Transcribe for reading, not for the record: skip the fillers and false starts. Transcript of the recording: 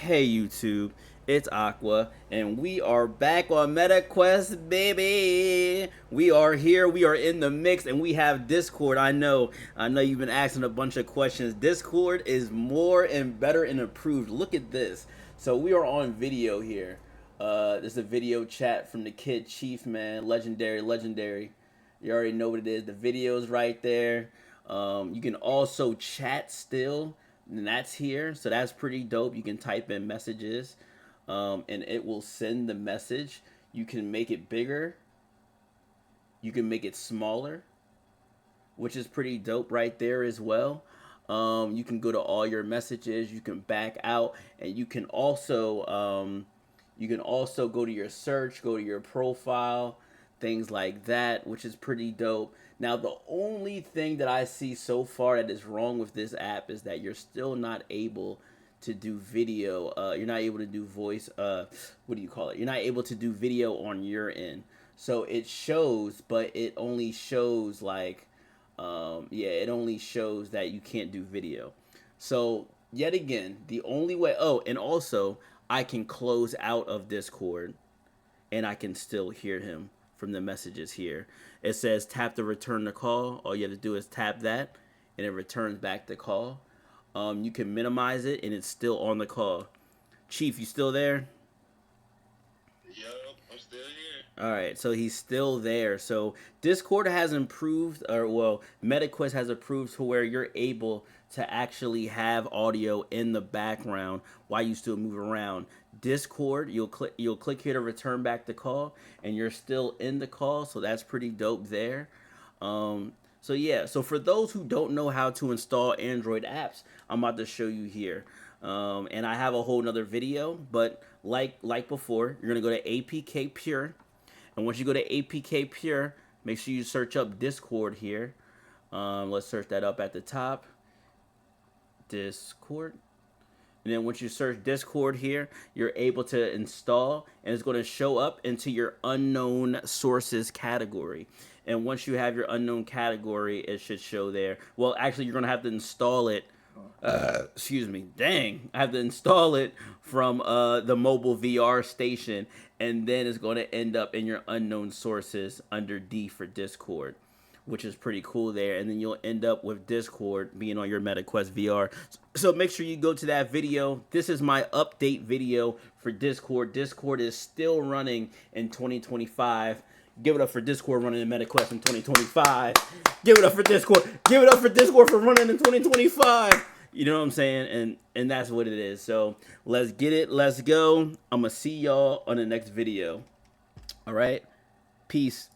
Hey YouTube, it's Aqua, and we are back on MetaQuest, baby. We are here, we are in the mix, and we have Discord. I know you've been asking a bunch of questions. Discord is more and better and improved. Look at this. So we are on video here. This is a video chat from the kid Chief, man. Legendary, legendary. You already know what it is. The video's right there. You can also chat still, and that's here. So that's pretty dope. You can type in messages, and it will send the message. You can make it bigger. You can make it smaller, which is pretty dope right there as well. You can go to all your messages. You can back out, and you can also go to your search, go to your profile, things like that, which is pretty dope. Now, the only thing that I see so far that is wrong with this app is that you're still not able to do video. You're not able to do voice. What do you call it? You're not able to do video on your end. So it shows, but it only shows like, yeah, it only shows that you can't do video. So yet again, the only way. Oh, and also I can close out of Discord and I can still hear him from the messages here. It says tap to return the call. All you have to do is tap that, and it returns back the call. You can minimize it, and it's still on the call. Chief, you still there? Yup, I'm still here. All right, so he's still there. So Discord has improved, or well, MetaQuest has improved to where you're able to actually have audio in the background while you still move around. Discord, you'll click here to return back the call, and you're still in the call. So that's pretty dope there. So yeah, so for those who don't know how to install Android apps, I'm about to show you here. And I have a whole nother video, but like before, you're gonna go to APK Pure, and once you go to APK Pure, make sure you search up Discord here. Let's search that up at the top. Discord. And then once you search Discord here, you're able to install, and it's going to show up into your unknown sources category. And once you have your unknown category, it should show there. Well, actually, you're going to have to install it. Excuse me. Dang. I have to install it from the mobile VR station, and then it's going to end up in your unknown sources under D for Discord, which is pretty cool there. And then you'll end up with Discord being on your MetaQuest VR. So make sure you go to that video. This is my update video for Discord. Discord is still running in 2025. Give it up for Discord running in MetaQuest in 2025. Give it up for Discord. Give it up for Discord for running in 2025. You know what I'm saying? And that's what it is. So let's get it. Let's go. I'm going to see y'all on the next video. All right. Peace.